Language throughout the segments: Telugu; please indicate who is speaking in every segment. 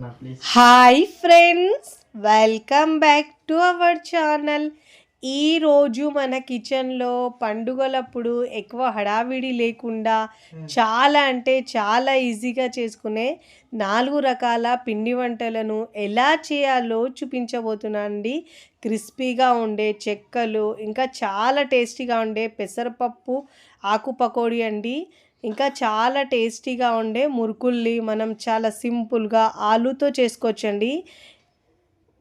Speaker 1: Hi friends, welcome back to our channel. ఈరోజు మన కిచెన్లో పండుగలప్పుడు ఎక్కువ హడావిడి లేకుండా చాలా అంటే చాలా ఈజీగా చేసుకునే 4 రకాల పిండి వంటలను ఎలా చేయాలో చూపించబోతున్నాను అండి. క్రిస్పీగా ఉండే చెక్కలు, ఇంకా చాలా టేస్టీగా ఉండే పెసరపప్పు ఆకు పకోడీ అండి. ఇంకా చాలా టేస్టీగా ఉండే మురుకుల్ని మనం చాలా సింపుల్గా ఆలూతో చేసుకోవచ్చండి.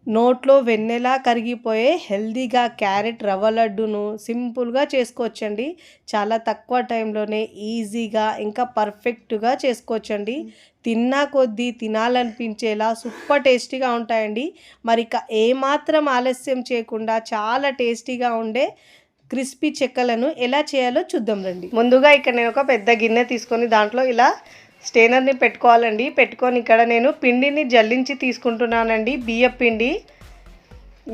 Speaker 1: నోట్లో వెన్నెలా కరిగిపోయే హెల్దీగా క్యారెట్ రవ్వ లడ్డును సింపుల్గా చేసుకోవచ్చండి. చాలా తక్కువ టైంలోనే ఈజీగా ఇంకా పర్ఫెక్ట్గా చేసుకోవచ్చండి. తిన్నా కొద్దీ తినాలనిపించేలా సూపర్ టేస్టీగా ఉంటాయండి. మరి ఇక ఏమాత్రం ఆలస్యం చేయకుండా చాలా టేస్టీగా ఉండే క్రిస్పీ చెక్కలను ఎలా చేయాలో చూద్దాం రండి. ముందుగా ఇక్కడ నేను ఒక పెద్ద గిన్నె తీసుకొని దాంట్లో ఇలా స్టెయినర్ని పెట్టుకోవాలండి. పెట్టుకొని ఇక్కడ నేను పిండిని జల్లించి తీసుకుంటున్నానండి. బియ్యం పిండి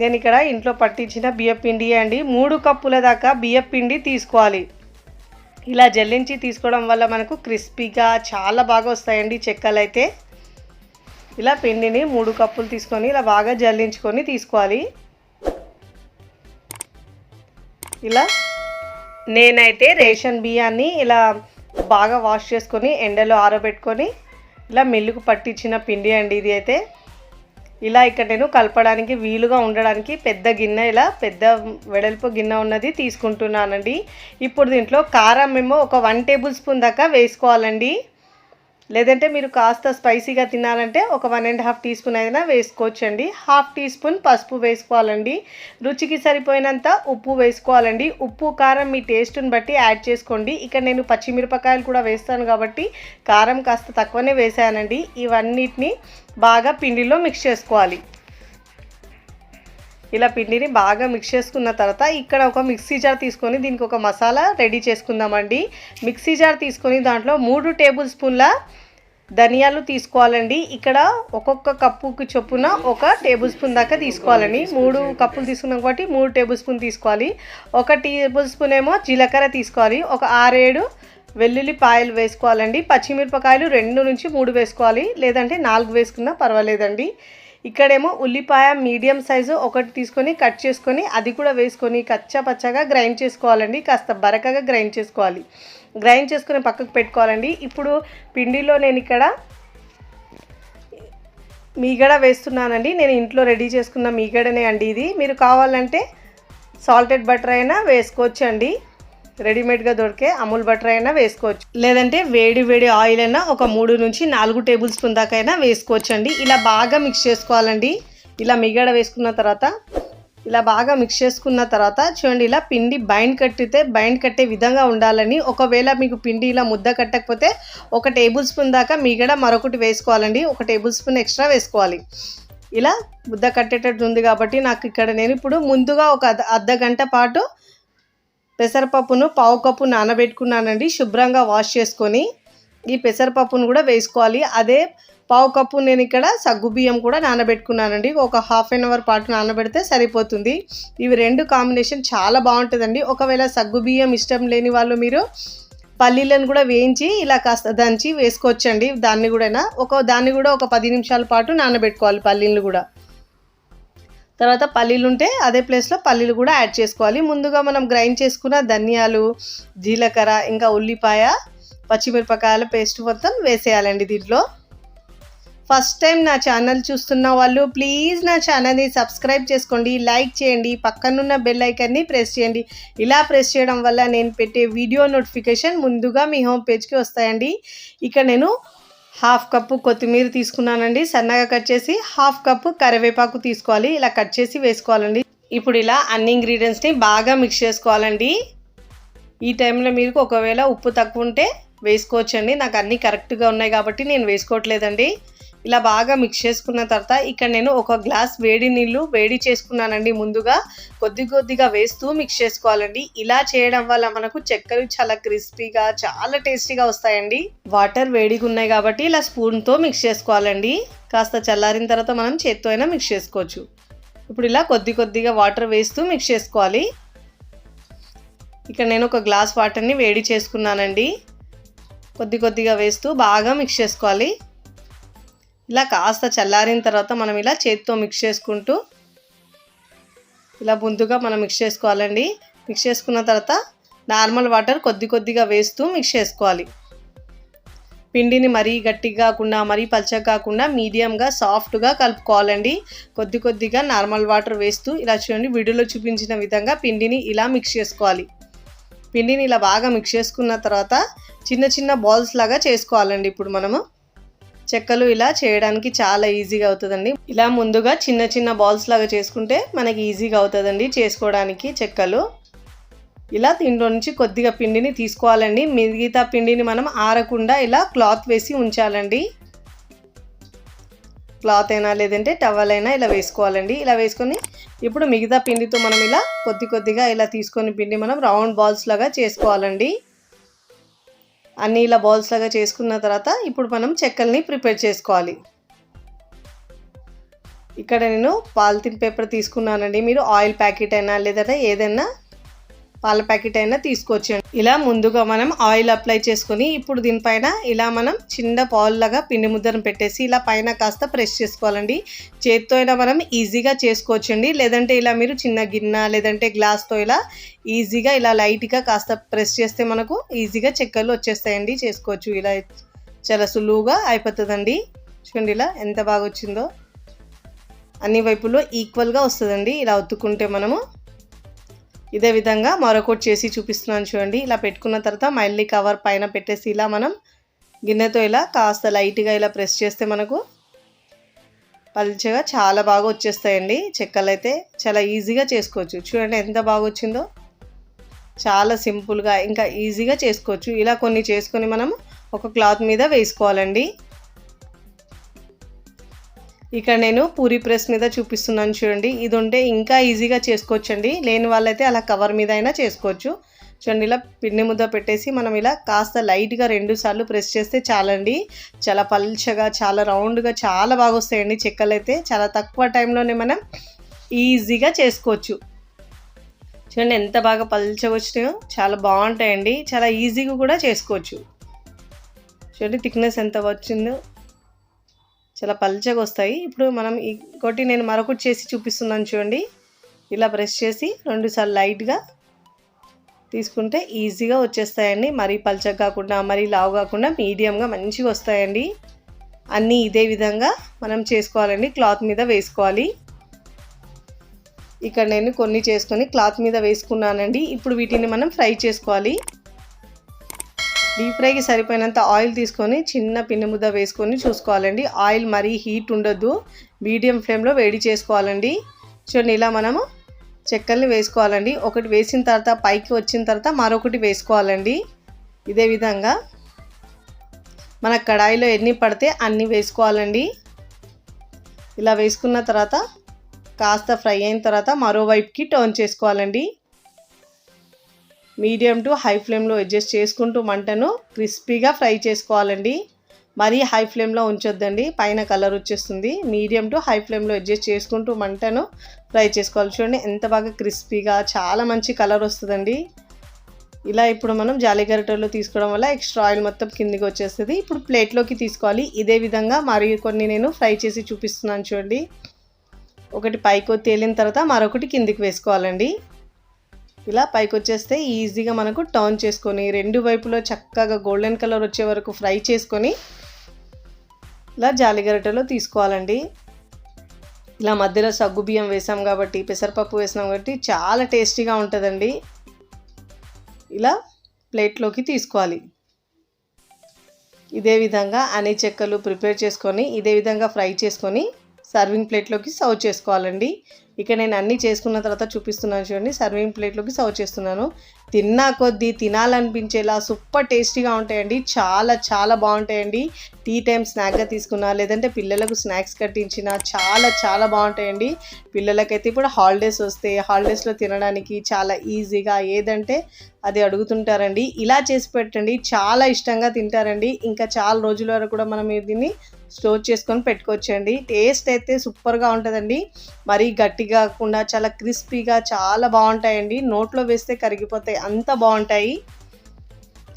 Speaker 1: నేను ఇక్కడ ఇంట్లో పట్టించిన బియ్యం పిండి అండి. 3 కప్పుల దాకా బియ్యం పిండి తీసుకోవాలి. ఇలా జల్లించి తీసుకోవడం వల్ల మనకు క్రిస్పీగా చాలా బాగా వస్తాయండి చెక్కలు అయితే. ఇలా పిండిని 3 కప్పులు తీసుకొని ఇలా బాగా జల్లించుకొని తీసుకోవాలి. ఇలా నేనైతే రేషన్ బియ్యాన్ని ఇలా బాగా వాష్ చేసుకొని ఎండలో ఆరబెట్టుకొని ఇలా మిల్లుకు పట్టించిన పిండి అండి ఇది అయితే. ఇలా ఇక్కడ నేను కలపడానికి వీలుగా ఉండడానికి పెద్ద గిన్నె, ఇలా పెద్ద వెడల్పు గిన్నె ఉన్నది తీసుకుంటున్నానండి. ఇప్పుడు దీంట్లో కారం మేము ఒక 1 టేబుల్ స్పూన్ దాకా వేసుకోవాలండి. లేదంటే మీరు కాస్త స్పైసీగా తినాలంటే ఒక 1.5 టీ స్పూన్ అయినా వేసుకోవచ్చండి. 1/2 టీ స్పూన్ పసుపు వేసుకోవాలండి. రుచికి సరిపోయినంత ఉప్పు వేసుకోవాలండి. ఉప్పు కారం మీ టేస్ట్ని బట్టి యాడ్ చేసుకోండి. ఇక్కడ నేను పచ్చిమిరపకాయలు కూడా వేస్తాను కాబట్టి కారం కాస్త తక్కువనే వేసానండి. ఇవన్నిటిని బాగా పిండిలో మిక్స్ చేసుకోవాలి. ఇలా పిండిని బాగా మిక్స్ చేసుకున్న తర్వాత ఇక్కడ ఒక మిక్సీ జార్ తీసుకొని దీనికి ఒక మసాలా రెడీ చేసుకుందామండి. మిక్సీ జార్ తీసుకొని దాంట్లో 3 టేబుల్ స్పూన్ల ధనియాలు తీసుకోవాలండి. ఇక్కడ ఒక్కొక్క కప్పుకి చొప్పున 1 టేబుల్ స్పూన్ దాకా తీసుకోవాలండి. 3 కప్పులు తీసుకున్నాం కాబట్టి 3 టేబుల్ స్పూన్ తీసుకోవాలి. 1 టేబుల్ స్పూన్ ఏమో జీలకర్ర తీసుకోవాలి. ఒక 6-7 వెల్లుల్లిపాయలు వేసుకోవాలండి. పచ్చిమిరపకాయలు 2 నుంచి 3 వేసుకోవాలి, లేదంటే 4 వేసుకున్నా పర్వాలేదండి. ఇక్కడేమో ఉల్లిపాయ మీడియం సైజు 1 తీసుకొని కట్ చేసుకొని అది కూడా వేసుకొని కచ్చా పచ్చగా గ్రైండ్ చేసుకోవాలండి. కాస్త బరకగా గ్రైండ్ చేసుకోవాలి. గ్రైండ్ చేసుకుని పక్కకు పెట్టుకోవాలండి. ఇప్పుడు పిండిలో నేను ఇక్కడ మీగడ వేస్తున్నానండి. నేను ఇంట్లో రెడీ చేసుకున్న మీగడనే అండి ఇది. మీరు కావాలంటే సాల్టెడ్ బటర్ అయినా వేసుకోవచ్చండి. రెడీమేడ్గా దొరికే అమూల్ బటర్ అయినా వేసుకోవచ్చు, లేదంటే వేడి వేడి ఆయిల్ అయినా ఒక 3 నుంచి 4 టేబుల్ స్పూన్ దాకా అయినా వేసుకోవచ్చు అండి. ఇలా బాగా మిక్స్ చేసుకోవాలండి. ఇలా మిగడ వేసుకున్న తర్వాత ఇలా బాగా మిక్స్ చేసుకున్న తర్వాత చూడండి, ఇలా పిండి బైండ్ కట్టే విధంగా ఉండాలని. ఒకవేళ మీకు పిండి ఇలా ముద్ద కట్టకపోతే 1 టేబుల్ స్పూన్ దాకా మిగడ మరొకటి వేసుకోవాలండి. 1 టేబుల్ స్పూన్ ఎక్స్ట్రా వేసుకోవాలి. ఇలా ముద్ద కట్టేటట్టు ఉంది కాబట్టి నాకు ఇక్కడ నేను ఇప్పుడు ముందుగా ఒక అర్ధ గంట పాటు పెసరపప్పును 1/2 కప్పు నానబెట్టుకున్నానండి. శుభ్రంగా వాష్ చేసుకొని ఈ పెసరపప్పును కూడా వేసుకోవాలి. అదే 1/2 కప్పు నేను ఇక్కడ సగ్గుబియ్యం కూడా నానబెట్టుకున్నానండి. ఒక 1/2 అవర్ పాటు నానబెడితే సరిపోతుంది. ఇవి 2 కాంబినేషన్ చాలా బాగుంటుందండి. ఒకవేళ సగ్గుబియ్యం ఇష్టం లేని వాళ్ళు మీరు పల్లీలను కూడా వేయించి ఇలా కాస్త దంచి వేసుకోవచ్చండి. దాన్ని కూడా ఒక 10 నిమిషాల పాటు నానబెట్టుకోవాలి పల్లీలు కూడా. తర్వాత పల్లీలు ఉంటే అదే ప్లేస్లో పల్లీలు కూడా యాడ్ చేసుకోవాలి. ముందుగా మనం గ్రైండ్ చేసుకున్న ధనియాలు, జీలకర్ర, ఇంకా ఉల్లిపాయ, పచ్చిమిరపకాయల పేస్ట్ మొత్తం వేసేయాలండి దీంట్లో. ఫస్ట్ టైం నా ఛానల్ చూస్తున్న వాళ్ళు ప్లీజ్ నా ఛానల్ని సబ్స్క్రైబ్ చేసుకోండి, లైక్ చేయండి, పక్కనున్న బెల్ ఐకాన్ని ప్రెస్ చేయండి. ఇలా ప్రెస్ చేయడం వల్ల నేను పెట్టే వీడియో నోటిఫికేషన్ ముందుగా మీ హోమ్ పేజ్కి వస్తాయండి. ఇక నేను 1/2 కప్పు కొత్తిమీర తీసుకున్నానండి, సన్నగా కట్ చేసి. 1/2 కప్పు కరివేపాకు తీసుకోవాలి, ఇలా కట్ చేసి వేసుకోవాలండి. ఇప్పుడు ఇలా అన్ని ఇంగ్రీడియంట్స్ని బాగా మిక్స్ చేసుకోవాలండి. ఈ టైంలో మీకు ఒకవేళ ఉప్పు తక్కువ ఉంటే వేసుకోవచ్చండి. నాకు అన్నీ కరెక్ట్గా ఉన్నాయి కాబట్టి నేను వేసుకోవట్లేదండి. ఇలా బాగా మిక్స్ చేసుకున్న తర్వాత ఇక్కడ నేను 1 గ్లాస్ వేడి నీళ్ళు వేడి చేసుకున్నానండి. ముందుగా కొద్దిగా వేస్తూ మిక్స్ చేసుకోవాలండి. ఇలా చేయడం వల్ల మనకు చెక్కలు చాలా క్రిస్పీగా చాలా టేస్టీగా వస్తాయండి. వాటర్ వేడిగా ఉన్నాయి కాబట్టి ఇలా స్పూన్తో మిక్స్ చేసుకోవాలండి. కాస్త చల్లారిన తర్వాత మనం చేత్తో అయినా మిక్స్ చేసుకోవచ్చు. ఇప్పుడు ఇలా కొద్దిగా వాటర్ వేస్తూ మిక్స్ చేసుకోవాలి. ఇక్కడ నేను 1 గ్లాస్ వాటర్ని వేడి చేసుకున్నానండి. కొద్దిగా వేస్తూ బాగా మిక్స్ చేసుకోవాలి. ఇలా కాస్త చల్లారిన తర్వాత మనం ఇలా చేతితో మిక్స్ చేసుకుంటూ ఇలా ముందుగా మనం మిక్స్ చేసుకోవాలండి. మిక్స్ చేసుకున్న తర్వాత నార్మల్ వాటర్ కొద్దిగా వేస్తూ మిక్స్ చేసుకోవాలి. పిండిని మరీ గట్టిగా కాకుండా మరీ పల్చగా కాకుండా మీడియంగా సాఫ్ట్గా కలుపుకోవాలండి. కొద్దిగా నార్మల్ వాటర్ వేస్తూ ఇలా చూడండి, వీడియోలో చూపించిన విధంగా పిండిని ఇలా మిక్స్ చేసుకోవాలి. పిండిని ఇలా బాగా మిక్స్ చేసుకున్న తర్వాత చిన్న బాల్స్ లాగా చేసుకోవాలండి. ఇప్పుడు మనము చెక్కలు ఇలా చేయడానికి చాలా ఈజీగా అవుతుందండి. ఇలా ముందుగా చిన్న బాల్స్ లాగా చేసుకుంటే మనకి ఈజీగా అవుతుందండి చేసుకోవడానికి చెక్కలు. ఇలా దీంట్లో నుంచి కొద్దిగా పిండిని తీసుకోవాలండి. మిగతా పిండిని మనం ఆరకుండా ఇలా క్లాత్ వేసి ఉంచాలండి. క్లాత్ అయినా లేదంటే టవల్ అయినా ఇలా వేసుకోవాలండి. ఇలా వేసుకొని ఇప్పుడు మిగతా పిండితో మనం ఇలా కొద్దిగా ఇలా తీసుకొని పిండి మనం రౌండ్ బాల్స్ లాగా చేసుకోవాలండి. అన్నీ ఇలా బాల్స్ లాగా చేసుకున్న తర్వాత ఇప్పుడు మనం చెక్కల్ని ప్రిపేర్ చేసుకోవాలి. ఇక్కడ నేను పాలిథిన్ పేపర్ తీసుకున్నానండి. మీరు ఆయిల్ ప్యాకెట్ అయినా లేదంటే ఏదైనా పాల ప్యాకెట్ అయినా తీసుకోవచ్చండి. ఇలా ముందుగా మనం ఆయిల్ అప్లై చేసుకొని ఇప్పుడు దీనిపైన ఇలా మనం చిన్న బాల్ లాగా పిండి ముద్దను పెట్టేసి ఇలా పైన కాస్త ప్రెస్ చేసుకోవాలండి. చేత్తో అయినా మనం ఈజీగా చేసుకోవచ్చండి. లేదంటే ఇలా మీరు చిన్న గిన్నె లేదంటే గ్లాస్తో ఇలా ఈజీగా ఇలా లైట్గా కాస్త ప్రెస్ చేస్తే మనకు ఈజీగా చెక్కలు వచ్చేస్తాయండి. చేసుకోవచ్చు. ఇలా చాలా సులువుగా అయిపోతుందండి. చూడండి ఇలా ఎంత బాగా వచ్చిందో. అన్ని వైపులో ఈక్వల్గా వస్తుందండి ఇలా ఒత్తుకుంటే మనము. ఇదే విధంగా మరొకటి చేసి చూపిస్తున్నాను చూడండి. ఇలా పెట్టుకున్న తర్వాత మళ్ళీ కవర్ పైన పెట్టేసి ఇలా మనం గిన్నెతో ఇలా కాస్త లైట్గా ఇలా ప్రెస్ చేస్తే మనకు పల్చగా చాలా బాగా వచ్చేస్తాయండి చెక్కలు. అయితే చాలా ఈజీగా చేసుకోవచ్చు. చూడండి ఎంత బాగా వచ్చిందో. చాలా సింపుల్గా ఇంకా ఈజీగా చేసుకోవచ్చు. ఇలా కొన్ని చేసుకొని మనం ఒక క్లాత్ మీద వేసుకోవాలండి. ఇక్కడ నేను పూరీ ప్రెస్ మీద చూపిస్తున్నాను చూడండి. ఇది ఉంటే ఇంకా ఈజీగా చేసుకోవచ్చండి. లేని వాళ్ళైతే అలా కవర్ మీద అయినా చేసుకోవచ్చు. చూడండి ఇలా పిండి ముద్ద పెట్టేసి మనం ఇలా కాస్త లైట్గా 2 సార్లు ప్రెస్ చేస్తే చాలండి. చాలా పల్చగా చాలా రౌండ్గా చాలా బాగా వస్తాయండి చెక్కలు. అయితే చాలా తక్కువ టైంలోనే మనం ఈజీగా చేసుకోవచ్చు. చూడండి ఎంత బాగా పల్చగా వచ్చినాయో. చాలా బాగుంటాయండి. చాలా ఈజీగా కూడా చేసుకోవచ్చు. చూడండి థిక్నెస్ ఎంత వచ్చిందో. చాలా పల్చగా వస్తాయి. ఇప్పుడు మనం ఇంకోటి నేను మరొకటి చేసి చూపిస్తున్నాను చూడండి. ఇలా ప్రెస్ చేసి 2 సార్లు లైట్గా తీసుకుంటే ఈజీగా వచ్చేస్తాయండి. మరీ పల్చగా కాకుండా మరీ లావు కాకుండా మీడియంగా మంచిగా వస్తాయండి. అన్నీ ఇదే విధంగా మనం చేసుకోవాలండి. క్లాత్ మీద వేసుకోవాలి. ఇక్కడ నేను కొన్ని చేసుకొని క్లాత్ మీద వేసుకున్నానండి. ఇప్పుడు వీటిని మనం ఫ్రై చేసుకోవాలి. డీప్ ఫ్రైకి సరిపోయినంత ఆయిల్ తీసుకొని చిన్న పిండి ముద్ద వేసుకొని చూసుకోవాలండి. ఆయిల్ మరీ హీట్ ఉండొద్దు. మీడియం ఫ్లేమ్లో వేడి చేసుకోవాలండి. చూడండి ఇలా మనము చెక్కల్ని వేసుకోవాలండి. ఒకటి వేసిన తర్వాత పైకి వచ్చిన తర్వాత మరొకటి వేసుకోవాలండి. ఇదే విధంగా మన కడాయిలో ఎన్ని పడితే అన్ని వేసుకోవాలండి. ఇలా వేసుకున్న తర్వాత కాస్త ఫ్రై అయిన తర్వాత మరోవైపుకి టర్న్ చేసుకోవాలండి. మీడియం టు హై ఫ్లేమ్లో అడ్జస్ట్ చేసుకుంటూ మంటను క్రిస్పీగా ఫ్రై చేసుకోవాలండి. మరీ హై ఫ్లేమ్లో ఉంచొద్దండి, పైన కలర్ వచ్చేస్తుంది. మీడియం టు హై ఫ్లేమ్లో అడ్జస్ట్ చేసుకుంటూ మంటను ఫ్రై చేసుకోవాలి. చూడండి ఎంత బాగా క్రిస్పీగా చాలా మంచి కలర్ వస్తుందండి. ఇలా ఇప్పుడు మనం జాలి గరిటెలో తీసుకోవడం వల్ల ఎక్స్ట్రా ఆయిల్ మొత్తం కిందికి వచ్చేస్తుంది. ఇప్పుడు ప్లేట్లోకి తీసుకోవాలి. ఇదే విధంగా మరి కొన్ని నేను ఫ్రై చేసి చూపిస్తున్నాను చూడండి. ఒకటి పైకి తేలిన తర్వాత మరొకటి కిందికి వేసుకోవాలండి. ఇలా పైకి వచ్చేస్తే ఈజీగా మనకు టర్న్ చేసుకొని 2 వైపులో చక్కగా గోల్డెన్ కలర్ వచ్చే వరకు ఫ్రై చేసుకొని ఇలా జాలి గరిటెలో తీసుకోవాలండి. ఇలా మధ్యలో సగ్గు బియ్యం వేసాం కాబట్టి పెసరపప్పు వేసాం కాబట్టి చాలా టేస్టీగా ఉంటుందండి. ఇలా ప్లేట్లోకి తీసుకోవాలి. ఇదే విధంగా అన్ని చెక్కలు ప్రిపేర్ చేసుకొని ఇదే విధంగా ఫ్రై చేసుకొని సర్వింగ్ ప్లేట్లోకి సర్వ్ చేసుకోవాలండి. ఇక్కడ నేను అన్నీ చేసుకున్న తర్వాత చూపిస్తున్నాను చూడండి. సర్వింగ్ ప్లేట్లోకి సర్వ్ చేస్తున్నాను. తిన్నా కొద్దీ తినాలనిపించేలా సూపర్ టేస్టీగా ఉంటాయండి. చాలా బాగుంటాయండి. టీ టైం స్నాక్గా తీసుకున్నా లేదంటే పిల్లలకు స్నాక్స్ కట్టించినా చాలా బాగుంటాయండి. పిల్లలకైతే ఇప్పుడు హాలిడేస్ వస్తే హాలిడేస్లో తినడానికి చాలా ఈజీగా ఏదంటే అది అడుగుతుంటారండి. ఇలా చేసి పెట్టండి, చాలా ఇష్టంగా తింటారండి. ఇంకా చాలా రోజుల వరకు కూడా మనం దీన్ని స్టోర్ చేసుకొని పెట్టుకోవచ్చండి. టేస్ట్ అయితే సూపర్గా ఉంటుందండి. మరీ గట్టిగా కాకుండా చాలా క్రిస్పీగా చాలా బాగుంటాయండి. నోట్లో వేస్తే కరిగిపోతాయి, అంత బాగుంటాయి.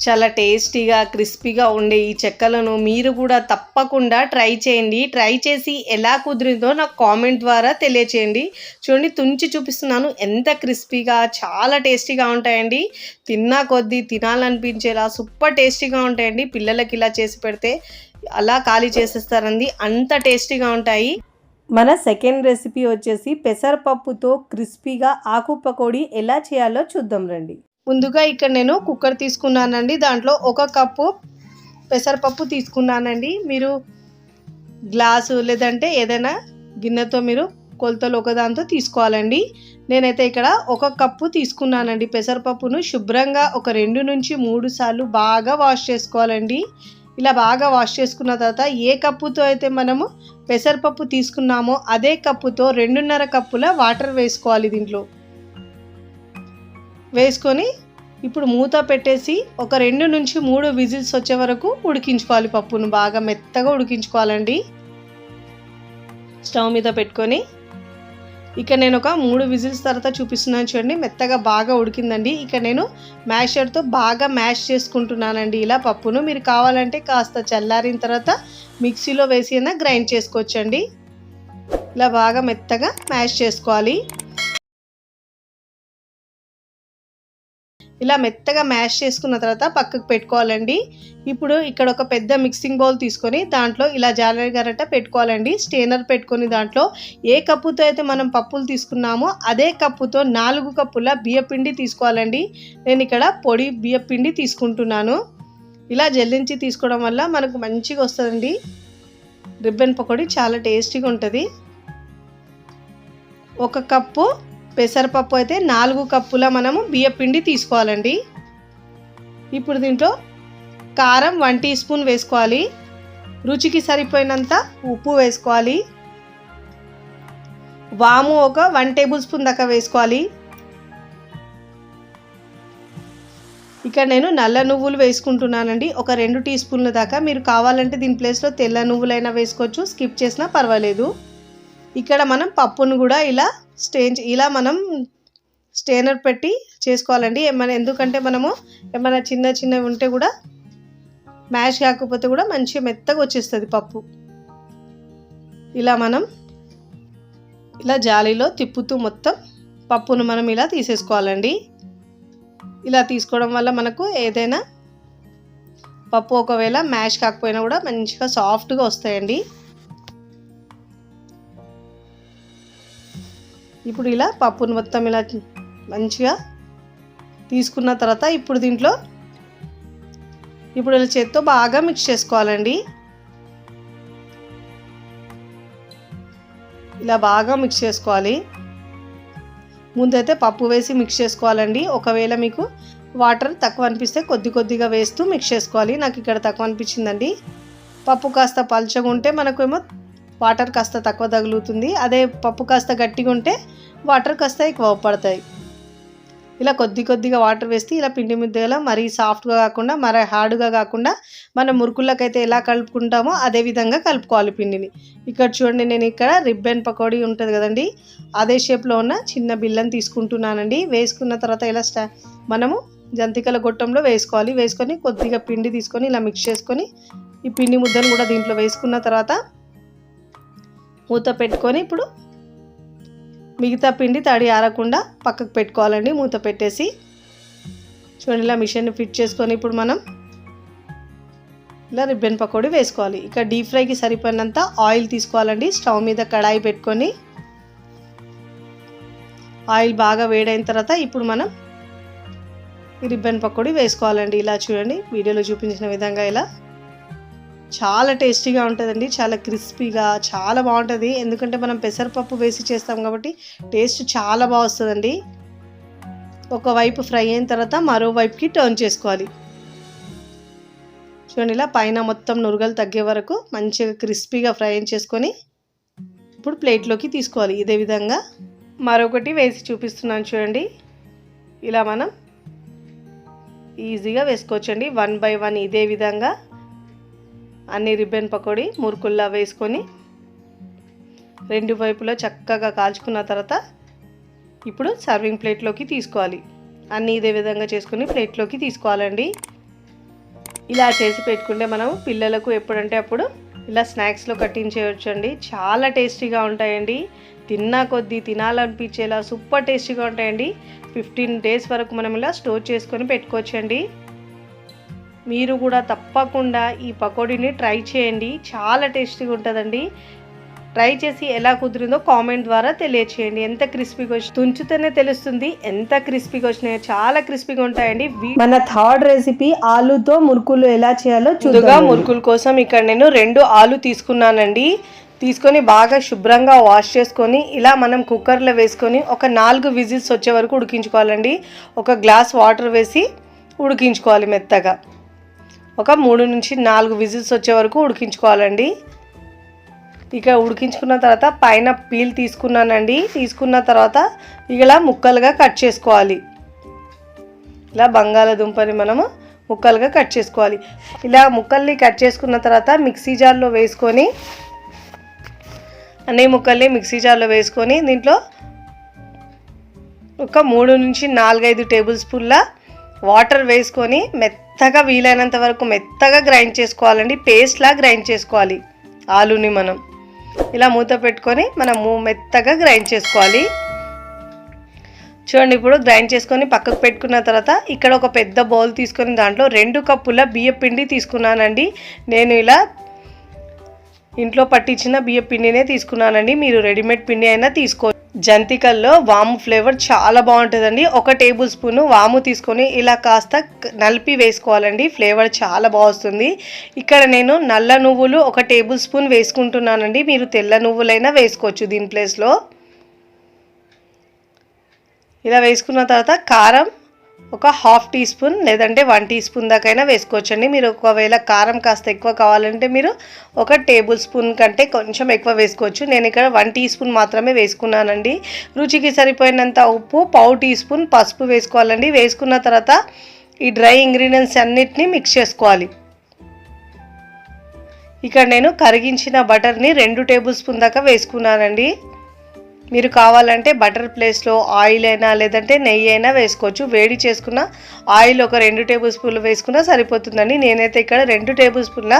Speaker 1: చాలా టేస్టీగా క్రిస్పీగా ఉండే ఈ చెక్కలను మీరు కూడా తప్పకుండా ట్రై చేయండి. ట్రై చేసి ఎలా కుదిరిందో నాకు కామెంట్ ద్వారా తెలియచేయండి. చూడండి, తుంచి చూపిస్తున్నాను. ఎంత క్రిస్పీగా చాలా టేస్టీగా ఉంటాయండి. తిన్నా కొద్దీ తినాలనిపించేలా సూపర్ టేస్టీగా ఉంటాయండి. పిల్లలకి ఇలా చేసి పెడితే అలా ఖాళీ చేసేస్తారండి, అంత టేస్టీగా ఉంటాయి. మన సెకండ్ రెసిపీ వచ్చేసి పెసరపప్పుతో క్రిస్పీగా ఆకు పకోడీ ఎలా చేయాలో చూద్దాం రండి. ముందుగా ఇక్కడ నేను కుక్కర్ తీసుకున్నానండి. దాంట్లో 1 కప్పు పెసరపప్పు తీసుకున్నానండి. మీరు గ్లాసు లేదంటే ఏదైనా గిన్నెతో మీరు కొలతలు ఒకదాంతో తీసుకోవాలండి. నేనైతే ఇక్కడ 1 కప్పు తీసుకున్నానండి. పెసరపప్పును శుభ్రంగా ఒక 2 నుంచి 3 సార్లు బాగా వాష్ చేసుకోవాలండి. ఇలా బాగా వాష్ చేసుకున్న తర్వాత ఏ కప్పుతో అయితే మనము పెసరపప్పు తీసుకున్నామో అదే కప్పుతో 2.5 కప్పుల వాటర్ వేసుకోవాలి. దీంట్లో వేసుకొని ఇప్పుడు మూత పెట్టేసి ఒక 2 నుంచి 3 విజిల్స్ వచ్చే వరకు ఉడికించుకోవాలి. పప్పును బాగా మెత్తగా ఉడికించుకోవాలండి. స్టవ్ మీద పెట్టుకొని ఇక నేను ఒక 3 విజిల్స్ తర్వాత చూపిస్తున్నాను చూడండి. మెత్తగా బాగా ఉడికిందండి. ఇక నేను మ్యాషర్తో బాగా మ్యాష్ చేసుకుంటున్నానండి ఇలా పప్పును. మీరు కావాలంటే కాస్త చల్లారిన తర్వాత మిక్సీలో వేసి అయినా గ్రైండ్ చేసుకోవచ్చండి. ఇలా బాగా మెత్తగా మ్యాష్ చేసుకోవాలి. ఇలా మెత్తగా మ్యాష్ చేసుకున్న తర్వాత పక్కకు పెట్టుకోవాలండి. ఇప్పుడు ఇక్కడ ఒక పెద్ద మిక్సింగ్ బౌల్ తీసుకొని దాంట్లో ఇలా జాలరీ గరిటె పెట్టుకోవాలండి. స్టెయినర్ పెట్టుకొని దాంట్లో ఏ కప్పుతో అయితే మనం పప్పులు తీసుకున్నామో అదే కప్పుతో 4 కప్పుల బియ్యపిండి తీసుకోవాలండి. నేను ఇక్కడ పొడి బియ్యపిండి తీసుకుంటున్నాను. ఇలా జల్లించి తీసుకోవడం వల్ల మనకు మంచిగా వస్తుందండి. రిబ్బన్ పకోడీ చాలా టేస్టీగా ఉంటుంది. 1 కప్పు పెసరపప్పు అయితే 4 కప్పుల మనము బియ్యపిండి తీసుకోవాలండి. ఇప్పుడు దీంట్లో కారం 1 టీ స్పూన్ వేసుకోవాలి. రుచికి సరిపోయినంత ఉప్పు వేసుకోవాలి. వాము ఒక 1 టేబుల్ స్పూన్ దాకా వేసుకోవాలి. ఇక్కడ నేను నల్ల నువ్వులు వేసుకుంటున్నానండి. ఒక 2 టీ స్పూన్ల దాకా. మీరు కావాలంటే దీని ప్లేస్లో తెల్ల నువ్వులైనా వేసుకోవచ్చు, స్కిప్ చేసినా పర్వాలేదు. ఇక్కడ మనం పప్పును కూడా ఇలా మనం స్టెయినర్ పెట్టి చేసుకోవాలండి. ఎందుకంటే మనము ఏమైనా చిన్నవి ఉంటే కూడా మ్యాష్ కాకపోతే కూడా మంచిగా మెత్తగా వచ్చేస్తుంది పప్పు. ఇలా మనం ఇలా జాలీలో తిప్పుతూ మొత్తం పప్పును మనం ఇలా తీసేసుకోవాలండి. ఇలా తీసుకోవడం వల్ల మనకు ఏదైనా పప్పు ఒకవేళ మ్యాష్ కాకపోయినా కూడా మంచిగా సాఫ్ట్గా వస్తాయండి. ఇప్పుడు ఇలా పప్పును మొత్తం ఇలా మంచిగా తీసుకున్న తర్వాత ఇప్పుడు దీంట్లో ఇలా చేత్తో బాగా మిక్స్ చేసుకోవాలండి. ఇలా బాగా మిక్స్ చేసుకోవాలి. ముందైతే పప్పు వేసి మిక్స్ చేసుకోవాలండి. ఒకవేళ మీకు వాటర్ తక్కువ అనిపిస్తే కొద్దిగా వేస్తూ మిక్స్ చేసుకోవాలి. నాకు ఇక్కడ తక్కువ అనిపించిందండి. పప్పు కాస్త పల్చగా ఉంటే మనకేమో వాటర్ కాస్త తక్కువ తగులుతుంది. అదే పప్పు కాస్త గట్టిగా ఉంటే వాటర్ కాస్త ఎక్కువ పడతాయి. ఇలా కొద్దిగా వాటర్ వేస్తే ఇలా పిండి ముద్దలా మరీ సాఫ్ట్గా కాకుండా మరీ హార్డ్గా కాకుండా మనం మురుకులకైతే ఎలా కలుపుకుంటామో అదే విధంగా కలుపుకోవాలి పిండిని. ఇక్కడ చూడండి, నేను ఇక్కడ రిబ్బన్ పకోడీ ఉంటుంది కదండి, అదే షేప్లో ఉన్న చిన్న బిల్లని తీసుకుంటున్నానండి. వేసుకున్న తర్వాత ఇలా మనము జంతికల గొట్టంలో వేసుకోవాలి. వేసుకొని కొద్దిగా పిండి తీసుకొని ఇలా మిక్స్ చేసుకొని ఈ పిండి ముద్దను కూడా దీంట్లో వేసుకున్న తర్వాత మూత పెట్టుకొని ఇప్పుడు మిగతా పిండి తడి ఆరకుండా పక్కకు పెట్టుకోవాలండి. మూత పెట్టేసి చూడండి, ఇలా మిషన్ని ఫిట్ చేసుకొని ఇప్పుడు మనం ఇలా రిబ్బన్ పకోడీ వేసుకోవాలి. ఇక డీప్ ఫ్రైకి సరిపోయినంత ఆయిల్ తీసుకోవాలండి. స్టవ్ మీద కడాయి పెట్టుకొని ఆయిల్ బాగా వేడైన తర్వాత ఇప్పుడు మనం ఈ రిబ్బన్ పకోడీ వేసుకోవాలండి. ఇలా చూడండి, వీడియోలో చూపించిన విధంగా ఇలా చాలా టేస్టీగా ఉంటుందండి. చాలా క్రిస్పీగా చాలా బాగుంటుంది. ఎందుకంటే మనం పెసరపప్పు వేసి చేస్తాం కాబట్టి టేస్ట్ చాలా బాగా వస్తుందండి. ఒకవైపు ఫ్రై అయిన తర్వాత మరోవైపుకి టర్న్ చేసుకోవాలి. చూడండి, ఇలా పైన మొత్తం నురగలు తగ్గే వరకు మంచిగా క్రిస్పీగా ఫ్రై చేసుకొని ఇప్పుడు ప్లేట్లోకి తీసుకోవాలి. ఇదే విధంగా మరొకటి వేసి చూపిస్తున్నాను చూడండి. ఇలా మనం ఈజీగా వేసుకోవచ్చండి. 1 బై 1 ఇదే విధంగా అన్ని రిబ్బన్ పకోడీ మురుకుల్లా వేసుకొని 2 వైపులా చక్కగా కాల్చుకున్న తర్వాత ఇప్పుడు సర్వింగ్ ప్లేట్లోకి తీసుకోవాలి. అన్నీ ఇదే విధంగా చేసుకొని ప్లేట్లోకి తీసుకోవాలండి. ఇలా చేసి పెట్టుకుంటే మనం పిల్లలకు ఎప్పుడంటే అప్పుడు ఇలా స్నాక్స్లో కట్టించేయచ్చండి. చాలా టేస్టీగా ఉంటాయండి. తిన్నా కొద్దీ తినాలనిపించేలా సూపర్ టేస్టీగా ఉంటాయండి. 15 days వరకు మనం ఇలా స్టోర్ చేసుకొని పెట్టుకోవచ్చండి. మీరు కూడా తప్పకుండా ఈ పకోడీని ట్రై చేయండి. చాలా టేస్టీగా ఉంటుందండి. ట్రై చేసి ఎలా కుదిరిందో కామెంట్ ద్వారా తెలియచేయండి. ఎంత క్రిస్పీగా వచ్చి తుంచితేనే తెలుస్తుంది ఎంత క్రిస్పీగా వచ్చినాయో. చాలా క్రిస్పీగా ఉంటాయండి. మన థర్డ్ రెసిపీ ఆలుతో మురుకులు ఎలా చేయాలో చూద్దాం. మురుకుల కోసం ఇక్కడ నేను 2 ఆలు తీసుకున్నానండి. తీసుకొని బాగా శుభ్రంగా వాష్ చేసుకొని ఇలా మనం కుక్కర్లో వేసుకొని ఒక 4 విజిల్స్ వచ్చే వరకు ఉడికించుకోవాలండి. ఒక గ్లాస్ వాటర్ వేసి ఉడికించుకోవాలి మెత్తగా. ఒక 3 నుంచి 4 విజిల్స్ వచ్చే వరకు ఉడికించుకోవాలండి. ఇక ఉడికించుకున్న తర్వాత పైన పీల్ తీసుకున్నానండి. తీసుకున్న తర్వాత ఇలా ముక్కలుగా కట్ చేసుకోవాలి. ఇలా బంగాళాదుంపని మనము ముక్కలుగా కట్ చేసుకోవాలి. ఇలా ముక్కల్ని కట్ చేసుకున్న తర్వాత మిక్సీ జార్లో వేసుకొని అన్ని ముక్కల్ని మిక్సీ జార్లో వేసుకొని దీంట్లో ఒక 3 నుంచి 4-5 టేబుల్ స్పూన్ల వాటర్ వేసుకొని మెత్తగా వీలైనంత వరకు మెత్తగా గ్రైండ్ చేసుకోవాలండి. పేస్ట్లా గ్రైండ్ చేసుకోవాలి. ఆలుని మనం ఇలా మూత పెట్టుకొని మనము మెత్తగా గ్రైండ్ చేసుకోవాలి. చూడండి, ఇప్పుడు గ్రైండ్ చేసుకొని పక్కకు పెట్టుకున్న తర్వాత ఇక్కడ ఒక పెద్ద బౌల్ తీసుకొని దాంట్లో 2 కప్పుల బియ్య పిండి తీసుకున్నానండి. నేను ఇలా ఇంట్లో పట్టించిన బియ్య పిండినే తీసుకున్నానండి. మీరు రెడీమేడ్ పిండి అయినా తీసుకో. జంతికల్లో వాము ఫ్లేవర్ చాలా బాగుంటుందండి. 1 టేబుల్ స్పూను వాము తీసుకొని ఇలా కాస్త నలిపి వేసుకోవాలండి. ఫ్లేవర్ చాలా బాగుంటుంది. ఇక్కడ నేను నల్ల నువ్వులు 1 టేబుల్ స్పూన్ వేసుకుంటున్నానండి. మీరు తెల్ల నువ్వులైనా వేసుకోవచ్చు దీని ప్లేస్లో. ఇలా వేసుకున్న తర్వాత కారం ఒక 1/2 టీ స్పూన్ లేదంటే 1 టీ స్పూన్ దాకైనా వేసుకోవచ్చండి. మీరు ఒకవేళ కారం కాస్త ఎక్కువ కావాలంటే మీరు 1 టేబుల్ స్పూన్ కంటే కొంచెం ఎక్కువ వేసుకోవచ్చు. నేను ఇక్కడ 1 టీ స్పూన్ మాత్రమే వేసుకున్నానండి. రుచికి సరిపోయినంత ఉప్పు, 1/2 టీ స్పూన్ పసుపు వేసుకోవాలండి. వేసుకున్న తర్వాత ఈ డ్రై ఇంగ్రీడియంట్స్ అన్నిటినీ మిక్స్ చేసుకోవాలి. ఇక్కడ నేను కరిగించిన బటర్ని 2 టేబుల్ స్పూన్ దాకా వేసుకున్నానండి. మీరు కావాలంటే బటర్ ప్లేస్లో ఆయిల్ అయినా లేదంటే నెయ్యి అయినా వేసుకోవచ్చు. వేడి చేసుకున్న ఆయిల్ ఒక 2 టేబుల్ స్పూన్లు వేసుకున్నా సరిపోతుందండి. నేనైతే ఇక్కడ 2 టేబుల్ స్పూన్ల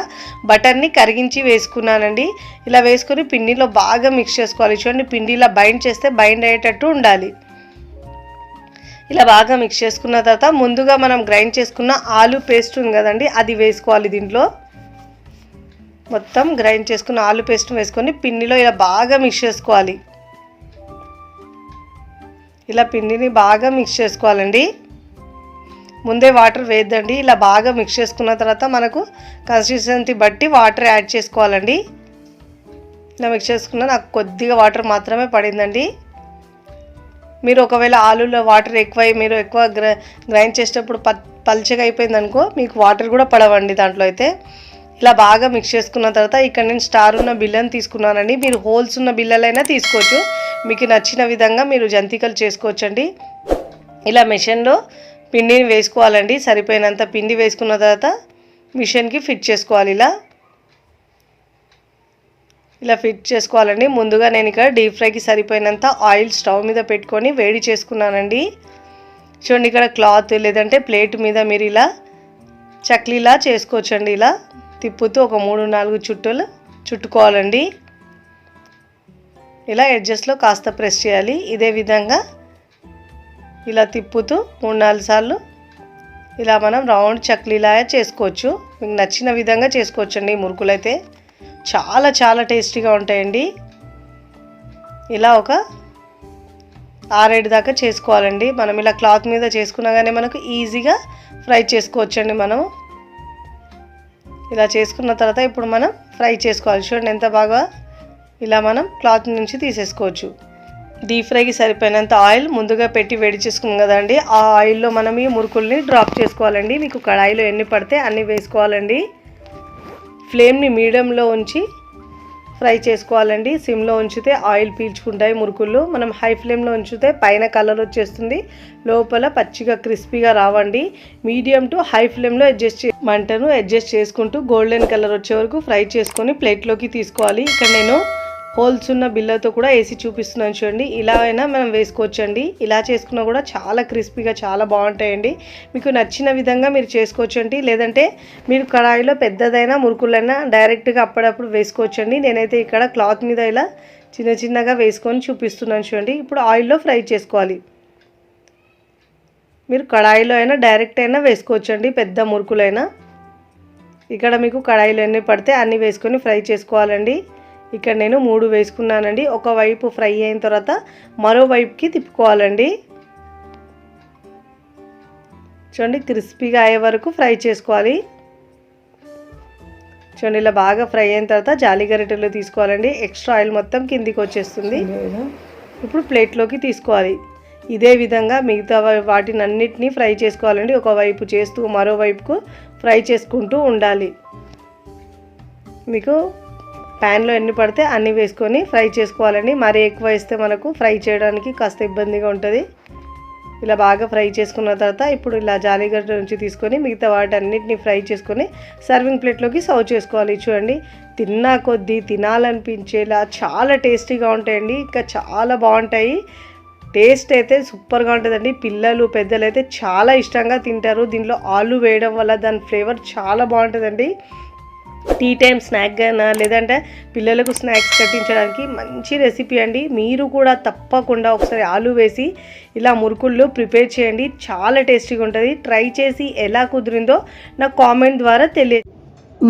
Speaker 1: బటర్ని కరిగించి వేసుకున్నానండి. ఇలా వేసుకొని పిండిలో బాగా మిక్స్ చేసుకోవాలి. చూడండి, పిండి ఇలా బైండ్ చేస్తే బైండ్ అయ్యేటట్టు ఉండాలి. ఇలా బాగా మిక్స్ చేసుకున్న తర్వాత ముందుగా మనం గ్రైండ్ చేసుకున్న ఆలు పేస్ట్ ఉంది కదండి, అది వేసుకోవాలి. దీంట్లో మొత్తం గ్రైండ్ చేసుకున్న ఆలు పేస్ట్ వేసుకొని పిండిలో ఇలా బాగా మిక్స్ చేసుకోవాలి. ఇలా పిండిని బాగా మిక్స్ చేసుకోవాలండి. ముందే వాటర్ వేయద్దండి. ఇలా బాగా మిక్స్ చేసుకున్న తర్వాత మనకు కన్సిస్టెన్సీ బట్టి వాటర్ యాడ్ చేసుకోవాలండి. ఇలా మిక్స్ చేసుకున్న నాకు కొద్దిగా వాటర్ మాత్రమే పడిందండి. మీరు ఒకవేళ ఆలులో వాటర్ మీరు ఎక్కువ గ్రైండ్ చేసేటప్పుడు పల్చగా అయిపోయింది అనుకో, మీకు వాటర్ కూడా పడవండి దాంట్లో అయితే. ఇలా బాగా మిక్స్ చేసుకున్న తర్వాత ఇక్కడ నేను స్టార్ ఉన్న బిల్లని తీసుకున్నానండి. మీరు హోల్స్ ఉన్న బిల్లలైనా తీసుకోవచ్చు. మీకు నచ్చిన విధంగా మీరు జంతికలు చేసుకోవచ్చండి. ఇలా మిషన్లో పిండిని వేసుకోవాలండి. సరిపోయినంత పిండి వేసుకున్న తర్వాత మిషన్కి ఫిట్ చేసుకోవాలి. ఇలా ఫిట్ చేసుకోవాలండి. ముందుగా నేను ఇక్కడ డీప్ ఫ్రైకి సరిపోయినంత ఆయిల్ స్టవ్ మీద పెట్టుకొని వేడి చేసుకున్నానండి. చూడండి, ఇక్కడ క్లాత్ లేదంటే ప్లేట్ మీద మీరు ఇలా చక్లీలా చేసుకోవచ్చండి. ఇలా తిప్పుతూ ఒక 3-4 చుట్టులు చుట్టుకోవాలండి. ఇలా ఎడ్జస్ట్లో కాస్త ప్రెస్ చేయాలి. ఇదే విధంగా ఇలా తిప్పుతూ 3-4 సార్లు ఇలా మనం రౌండ్ చక్లీలా చేసుకోవచ్చు. మీకు నచ్చిన విధంగా చేసుకోవచ్చండి. ఈ మురుకులు అయితే చాలా చాలా టేస్టీగా ఉంటాయండి. ఇలా ఒక 6-7 దాకా చేసుకోవాలండి. మనం ఇలా క్లాత్ మీద చేసుకున్నా కానీ మనకు ఈజీగా ఫ్రై చేసుకోవచ్చండి. మనం ఇలా చేసుకున్న తర్వాత ఇప్పుడు మనం ఫ్రై చేసుకోవాలి. చూడండి ఎంత బాగా ఇలా మనం క్లాత్ నుంచి తీసేసుకోవచ్చు. డీప్ ఫ్రైకి సరిపోయినంత ఆయిల్ ముందుగా పెట్టి వేడి చేసుకున్నాం కదండి, ఆ ఆయిల్లో మనం ఈ మురుకుల్ని డ్రాప్ చేసుకోవాలండి. మీకు కడాయిలో ఎన్ని పడితే అన్ని వేసుకోవాలండి. ఫ్లేమ్ని మీడియంలో ఉంచి ఫ్రై చేసుకోవాలండి. సిమ్లో ఉంచితే ఆయిల్ పీల్చుకుంటాయి మురుకులు. మనం హై ఫ్లేమ్లో ఉంచితే పైన కలర్ వచ్చేస్తుంది, లోపల పచ్చిగా క్రిస్పీగా రావండి. మీడియం టు హై ఫ్లేమ్లో మంటను అడ్జస్ట్ చేసుకుంటూ గోల్డెన్ కలర్ వచ్చే వరకు ఫ్రై చేసుకొని ప్లేట్లోకి తీసుకోవాలి. ఇక్కడ నేను హోల్స్ ఉన్న బిల్లతో కూడా వేసి చూపిస్తున్నాను చూడండి. ఇలా అయినా మనం వేసుకోవచ్చండి. ఇలా చేసుకున్నా కూడా చాలా క్రిస్పీగా చాలా బాగుంటాయండి. మీకు నచ్చిన విధంగా మీరు చేసుకోవచ్చండి. లేదంటే మీరు కడాయిలో పెద్దదైనా మురుకులైనా డైరెక్ట్గా అప్పుడప్పుడు వేసుకోవచ్చండి. నేనైతే ఇక్కడ క్లాత్ మీద ఇలా చిన్న చిన్నగా వేసుకొని చూపిస్తున్నాను చూడండి. ఇప్పుడు ఆయిల్లో ఫ్రై చేసుకోవాలి. మీరు కడాయిలో అయినా డైరెక్ట్ అయినా వేసుకోవచ్చండి, పెద్ద మురుకులైనా. ఇక్కడ మీకు కడాయిలో ఎన్ని పడితే అన్నీ వేసుకొని ఫ్రై చేసుకోవాలండి. ఇక్కడ నేను 3 వేసుకున్నానండి. ఒకవైపు ఫ్రై అయిన తర్వాత మరోవైపుకి తిప్పుకోవాలండి. చూడండి, క్రిస్పీగా అయ్యే వరకు ఫ్రై చేసుకోవాలి. చూడండి, ఇలా బాగా ఫ్రై అయిన తర్వాత జాలి గరిటెలో తీసుకోవాలండి. ఎక్స్ట్రా ఆయిల్ మొత్తం కిందికి వచ్చేస్తుంది. ఇప్పుడు ప్లేట్లోకి తీసుకోవాలి. ఇదే విధంగా మిగతా వాటిని అన్నిటినీ ఫ్రై చేసుకోవాలండి. ఒకవైపు చేస్తూ మరోవైపుకు ఫ్రై చేసుకుంటూ ఉండాలి. మీకు ప్యాన్లో ఎన్ని పడితే అన్నీ వేసుకొని ఫ్రై చేసుకోవాలండి. మరీ ఎక్కువ వేస్తే మనకు ఫ్రై చేయడానికి కాస్త ఇబ్బందిగా ఉంటుంది. ఇలా బాగా ఫ్రై చేసుకున్న తర్వాత ఇప్పుడు ఇలా జాలిగడ్డ నుంచి తీసుకొని మిగతా వాటి అన్నిటిని ఫ్రై చేసుకొని సర్వింగ్ ప్లేట్లోకి సర్వ్ చేసుకోవాలి. చూడండి, తిన్నా కొద్దీ తినాలనిపించేలా చాలా టేస్టీగా ఉంటాయండి. ఇంకా చాలా బాగుంటాయి. టేస్ట్ అయితే సూపర్గా ఉంటుందండి. పిల్లలు పెద్దలు అయితే చాలా ఇష్టంగా తింటారు. దీంట్లో ఆలు వేయడం వల్ల దాని ఫ్లేవర్ చాలా బాగుంటుందండి. టీ టైం స్నాక్ అయినా లేదంటే పిల్లలకు స్నాక్స్ కట్టించడానికి మంచి రెసిపీ అండి. మీరు కూడా తప్పకుండా ఒకసారి ఆలు వేసి ఇలా మురుకుళ్ళు ప్రిపేర్ చేయండి. చాలా టేస్టీగా ఉంటుంది. ట్రై చేసి ఎలా కుదిరిందో నాకు కామెంట్ ద్వారా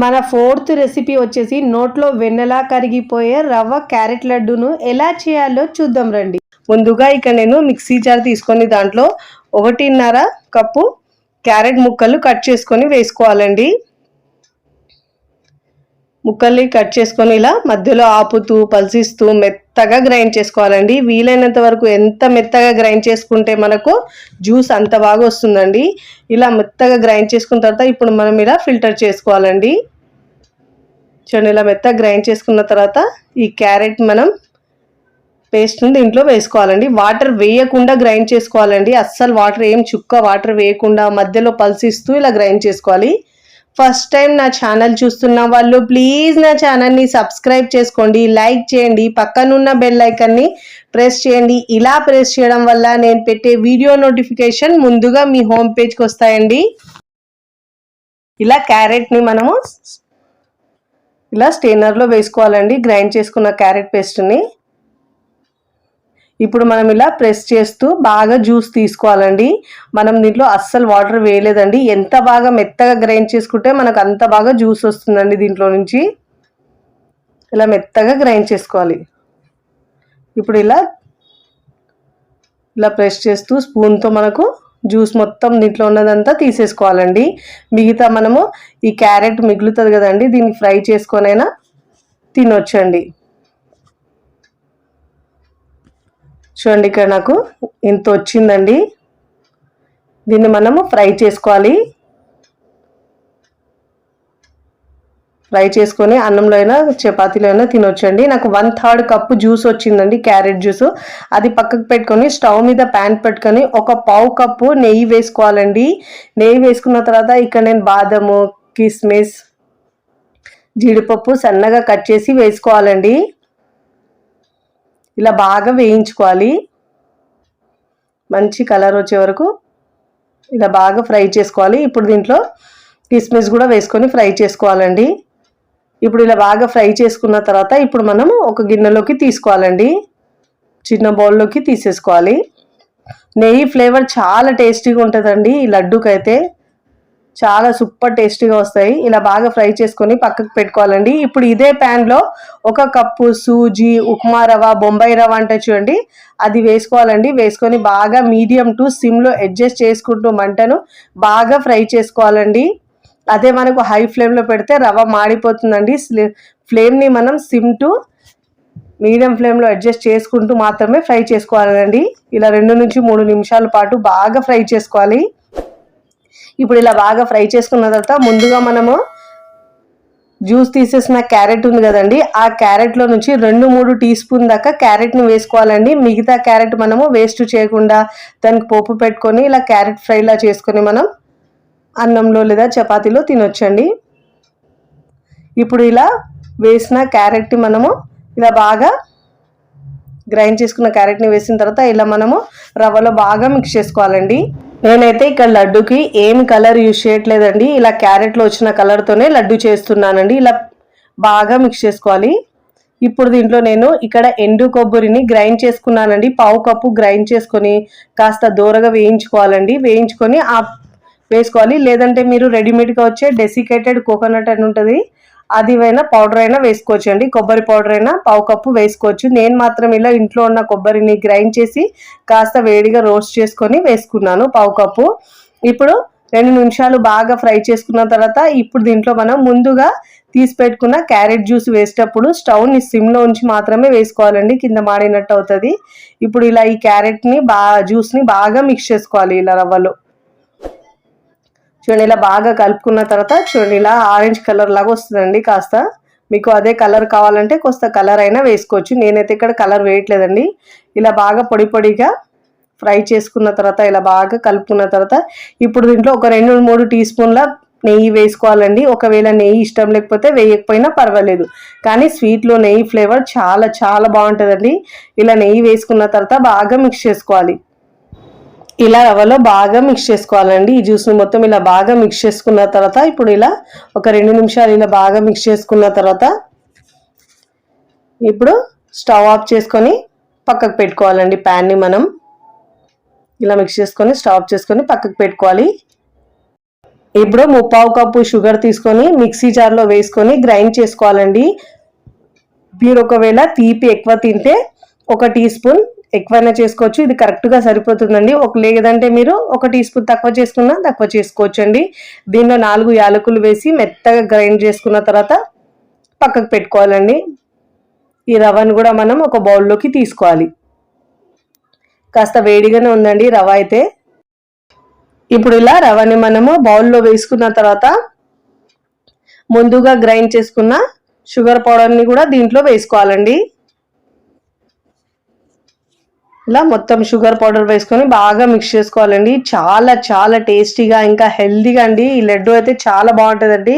Speaker 1: మన 4th రెసిపీ వచ్చేసి నోట్లో వెన్నెలా కరిగిపోయే రవ్వ క్యారెట్ లడ్డూను ఎలా చేయాలో చూద్దాం రండి. ముందుగా ఇక్కడ నేను మిక్సీ జార్ తీసుకొని దాంట్లో 1.5 కప్పు క్యారెట్ ముక్కలు కట్ చేసుకొని వేసుకోవాలండి. ముక్కల్ని కట్ చేసుకొని ఇలా మధ్యలో ఆపుతూ పల్సిస్తూ మెత్తగా గ్రైండ్ చేసుకోవాలండి. వీలైనంత వరకు ఎంత మెత్తగా గ్రైండ్ చేసుకుంటే మనకు జ్యూస్ అంత బాగా వస్తుందండి. ఇలా మెత్తగా గ్రైండ్ చేసుకున్న తర్వాత ఇప్పుడు మనం ఇలా ఫిల్టర్ చేసుకోవాలండి. చూడండి, ఇలా మెత్తగా గ్రైండ్ చేసుకున్న తర్వాత ఈ క్యారెట్ మనం పేస్ట్ దీంట్లో వేసుకోవాలండి. వాటర్ వేయకుండా గ్రైండ్ చేసుకోవాలండి. అస్సలు వాటర్ ఏం చుక్క వాటర్ వేయకుండా మధ్యలో పల్సిస్తూ ఇలా గ్రైండ్ చేసుకోవాలి. ఫస్ట్ టైం నా ఛానల్ చూస్తున్న వాళ్ళు ప్లీజ్ నా ఛానల్ని సబ్స్క్రైబ్ చేసుకోండి, లైక్ చేయండి, పక్కనున్న బెల్ ఐకాన్ని ప్రెస్ చేయండి. ఇలా ప్రెస్ చేయడం వల్ల నేను పెట్టే వీడియో నోటిఫికేషన్ ముందుగా మీ హోమ్ పేజ్కి వస్తాయండి. ఇలా క్యారెట్ని మనము ఇలా స్టెయినర్లో వేసుకోవాలండి, గ్రైండ్ చేసుకున్న క్యారెట్ పేస్ట్ని. ఇప్పుడు మనం ఇలా ప్రెస్ చేస్తూ బాగా జ్యూస్ తీసుకోవాలండి. మనం దీంట్లో అస్సలు వాటర్ వేయలేదండి. ఎంత బాగా మెత్తగా గ్రైండ్ చేసుకుంటే మనకు అంత బాగా జ్యూస్ వస్తుందండి దీంట్లో నుంచి. ఇలా మెత్తగా గ్రైండ్ చేసుకోవాలి. ఇప్పుడు ఇలా ప్రెస్ చేస్తూ స్పూన్తో మనకు జ్యూస్ మొత్తం దీంట్లో ఉన్నదంతా తీసేసుకోవాలండి. మిగతా మనము ఈ క్యారెట్ మిగులుతుంది కదండి, దీన్ని ఫ్రై చేసుకొనైనా తినొచ్చండి. చూడండి, ఇక్కడ నాకు ఇంత వచ్చిందండి. దీన్ని మనము ఫ్రై చేసుకోవాలి. ఫ్రై చేసుకొని అన్నంలో అయినా చపాతీలో అయినా తినొచ్చండి. నాకు 1/3 కప్పు జ్యూస్ వచ్చిందండి, క్యారెట్ జ్యూస్. అది పక్కకు పెట్టుకొని స్టవ్ మీద ప్యాన్ పెట్టుకొని 1/4 కప్పు నెయ్యి వేసుకోవాలండి. నెయ్యి వేసుకున్న తర్వాత ఇక్కడ నేను బాదము, కిస్మిస్, జీడిపప్పు సన్నగా కట్ చేసి వేసుకోవాలండి. ఇలా బాగా వేయించుకోవాలి. మంచి కలర్ వచ్చే వరకు ఇలా బాగా ఫ్రై చేసుకోవాలి. ఇప్పుడు దీంట్లో కిస్మిస్ కూడా వేసుకొని ఫ్రై చేసుకోవాలండి. ఇప్పుడు ఇలా బాగా ఫ్రై చేసుకున్న తర్వాత ఇప్పుడు మనం ఒక గిన్నెలోకి తీసుకోవాలండి. చిన్న బౌల్లోకి తీసేసుకోవాలి. నెయ్యి ఫ్లేవర్ చాలా టేస్టీగా ఉంటుందండి. ఈ లడ్డూకైతే చాలా సూపర్ టేస్టీగా వస్తాయి. ఇలా బాగా ఫ్రై చేసుకొని పక్కకు పెట్టుకోవాలండి. ఇప్పుడు ఇదే ప్యాన్లో 1 కప్పు సూజీ, ఉప్మా రవ్వ, బొంబాయి రవ్వ అంటే చూడండి, అది వేసుకోవాలండి. వేసుకొని బాగా మీడియం టు సిమ్లో అడ్జస్ట్ చేసుకుంటూ మంటను బాగా ఫ్రై చేసుకోవాలండి. అదే మనకు హై ఫ్లేమ్లో పెడితే రవ్వ మాడిపోతుందండి. ఫ్లేమ్ని మనం సిమ్ టు మీడియం ఫ్లేమ్లో అడ్జస్ట్ చేసుకుంటూ మాత్రమే ఫ్రై చేసుకోవాలండి. ఇలా 2 నుంచి 3 నిమిషాల పాటు బాగా ఫ్రై చేసుకోవాలి. ఇప్పుడు ఇలా బాగా ఫ్రై చేసుకున్న తర్వాత ముందుగా మనము జ్యూస్ తీసేసిన క్యారెట్ ఉంది కదండి, ఆ క్యారెట్లో నుంచి 2-3 టీ స్పూన్ దాకా క్యారెట్ని వేసుకోవాలండి. మిగతా క్యారెట్ మనము వేస్ట్ చేయకుండా దానికి పోపు పెట్టుకొని ఇలా క్యారెట్ ఫ్రైలా చేసుకొని మనం అన్నంలో లేదా చపాతీలో తినొచ్చండి. ఇప్పుడు ఇలా వేసిన క్యారెట్ని మనము ఇలా బాగా గ్రైండ్ చేసుకున్న క్యారెట్ని వేసిన తర్వాత ఇలా మనము రవ్వలో బాగా మిక్స్ చేసుకోవాలండి. నేనైతే ఇక్కడ లడ్డుకి ఏమి కలర్ యూజ్ చేయట్లేదండి, ఇలా క్యారెట్లో వచ్చిన కలర్తోనే లడ్డు చేస్తున్నానండి. ఇలా బాగా మిక్స్ చేసుకోవాలి. ఇప్పుడు దీంట్లో నేను ఇక్కడ ఎండు కొబ్బరిని గ్రైండ్ చేసుకున్నానండి. పావు కప్పు గ్రైండ్ చేసుకొని కాస్త దూరగా వేయించుకోవాలండి. వేయించుకొని వేసుకోవాలి. లేదంటే మీరు రెడీమేడ్గా వచ్చే డెసికేటెడ్ కోకోనట్ అని ఉంటుంది, అది అయినా పౌడర్ అయినా వేసుకోవచ్చు అండి. కొబ్బరి పౌడర్ అయినా పావు కప్పు వేసుకోవచ్చు. నేను మాత్రం ఇలా ఇంట్లో ఉన్న కొబ్బరిని గ్రైండ్ చేసి కాస్త వేడిగా రోస్ట్ చేసుకొని వేసుకున్నాను పావు కప్పు. ఇప్పుడు 2 నిమిషాలు బాగా ఫ్రై చేసుకున్న తర్వాత ఇప్పుడు దీంట్లో మనం ముందుగా తీసి పెట్టుకున్న క్యారెట్ జ్యూస్ వేసేటప్పుడు స్టవ్ని సిమ్లో ఉంచి మాత్రమే వేసుకోవాలండి, కింద మాడినట్టు అవుతుంది. ఇప్పుడు ఇలా ఈ క్యారెట్ని జ్యూస్ని బాగా మిక్స్ చేసుకోవాలి ఇలా రవ్వలో. చూడండి ఇలా బాగా కలుపుకున్న తర్వాత చూడండి ఇలా ఆరెంజ్ కలర్ లాగా వస్తుందండి. కాస్త మీకు అదే కలర్ కావాలంటే కొంత కలర్ అయినా వేసుకోవచ్చు. నేనైతే ఇక్కడ కలర్ వేయట్లేదండి. ఇలా బాగా పొడి పొడిగా ఫ్రై చేసుకున్న తర్వాత ఇలా బాగా కలుపుకున్న తర్వాత ఇప్పుడు దీంట్లో ఒక 2-3 టీ స్పూన్ల నెయ్యి వేసుకోవాలండి. ఒకవేళ నెయ్యి ఇష్టం లేకపోతే వేయకపోయినా పర్వాలేదు, కానీ స్వీట్లో నెయ్యి ఫ్లేవర్ చాలా చాలా బాగుంటుందండి. ఇలా నెయ్యి వేసుకున్న తర్వాత బాగా మిక్స్ చేసుకోవాలి. ఇలా రవ్వలో బాగా మిక్స్ చేసుకోవాలండి. ఈ జ్యూస్ని మొత్తం ఇలా బాగా మిక్స్ చేసుకున్న తర్వాత ఇప్పుడు ఇలా ఒక 2 నిమిషాలు ఇలా బాగా మిక్స్ చేసుకున్న తర్వాత ఇప్పుడు స్టవ్ ఆఫ్ చేసుకొని పక్కకు పెట్టుకోవాలండి. ప్యాన్ని మనం ఇలా మిక్స్ చేసుకొని స్టవ్ ఆఫ్ చేసుకొని పక్కకు పెట్టుకోవాలి. ఇప్పుడు 3/4 కప్పు షుగర్ తీసుకొని మిక్సీ జార్లో వేసుకొని గ్రైండ్ చేసుకోవాలండి. మీరు ఒకవేళ తీపి ఎక్కువ తింటే 1 టీ స్పూన్ ఎక్కువైనా చేసుకోవచ్చు, ఇది కరెక్ట్గా సరిపోతుందండి. లేదంటే మీరు 1 టీ స్పూన్ తక్కువ చేసుకున్నా తక్కువ చేసుకోవచ్చు అండి. దీనిలో 4 యాలకులు వేసి మెత్తగా గ్రైండ్ చేసుకున్న తర్వాత పక్కకు పెట్టుకోవాలండి. ఈ రవ్వను కూడా మనం ఒక బౌల్లోకి తీసుకోవాలి. కాస్త వేడిగానే ఉందండి రవ్వ అయితే. ఇప్పుడు ఇలా రవ్వని మనము బౌల్లో వేసుకున్న తర్వాత ముందుగా గ్రైండ్ చేసుకున్న షుగర్ పౌడర్ని కూడా దీంట్లో వేసుకోవాలండి. ఇలా మొత్తం షుగర్ పౌడర్ వేసుకొని బాగా మిక్స్ చేసుకోవాలండి. చాలా చాలా టేస్టీగా ఇంకా హెల్దీగా అండి ఈ లడ్డు అయితే చాలా బాగుంటుందండి.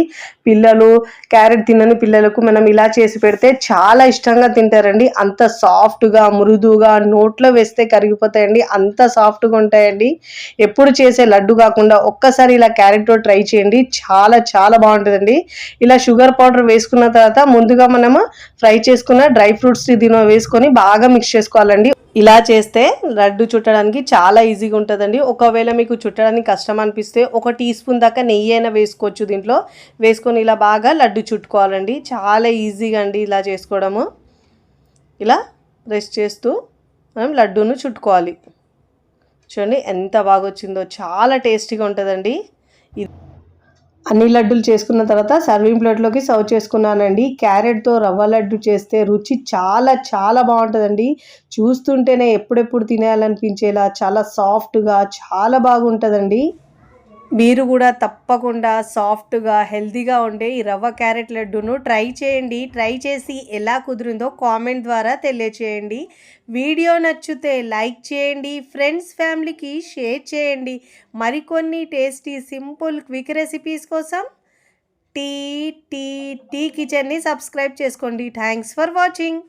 Speaker 1: పిల్లలు క్యారెట్ తినని పిల్లలకు మనం ఇలా చేసి పెడితే చాలా ఇష్టంగా తింటారండి. అంత సాఫ్ట్గా మృదువుగా నోట్లో వేస్తే కరిగిపోతాయండి, అంత సాఫ్ట్గా ఉంటాయండి. ఎప్పుడు చేసే లడ్డు కాకుండా ఒక్కసారి ఇలా క్యారెట్తో ట్రై చేయండి, చాలా చాలా బాగుంటుందండి. ఇలా షుగర్ పౌడర్ వేసుకున్న తర్వాత ముందుగా మనము ఫ్రై చేసుకున్న డ్రై ఫ్రూట్స్ దీనిలో వేసుకొని బాగా మిక్స్ చేసుకోవాలండి. ఇలా చేస్తే లడ్డు చుట్టడానికి చాలా ఈజీగా ఉంటుందండి. ఒకవేళ మీకు చుట్టడానికి కష్టం అనిపిస్తే 1 టీ స్పూన్ దాకా నెయ్యి అయినా వేసుకోవచ్చు. దీంట్లో వేసుకొని ఇలా బాగా లడ్డు చుట్టుకోవాలండి. చాలా ఈజీగా అండి ఇలా చేసుకోవడము. ఇలా ప్రెస్ చేస్తూ మనం లడ్డూను చుట్టుకోవాలి. చూడండి ఎంత బాగా వచ్చిందో, చాలా టేస్టీగా ఉంటుందండి. అన్ని లడ్డూలు చేసుకున్న తర్వాత సర్వింగ్ ప్లేట్లోకి సర్వ్ చేసుకున్నానండి. క్యారెట్తో రవ్వ లడ్డు చేస్తే రుచి చాలా చాలా బాగుంటుందండి. చూస్తుంటేనే ఎప్పుడెప్పుడు తినేయాలనిపించేలా చాలా సాఫ్ట్గా చాలా బాగుంటుందండి. మీరు కూడా తప్పకుండా సాఫ్ట్గా హెల్తీగా ఉండే ఈ రవ్వ క్యారెట్ లడ్డూను ట్రై చేయండి. ట్రై చేసి ఎలా కుదిరిందో కామెంట్ ద్వారా తెలియచేయండి. వీడియో నచ్చితే లైక్ చేయండి, ఫ్రెండ్స్ ఫ్యామిలీకి షేర్ చేయండి. మరికొన్ని టేస్టీ సింపుల్ క్విక్ రెసిపీస్ కోసం టీ కిచెన్ని సబ్స్క్రైబ్ చేసుకోండి. Thanks for watching.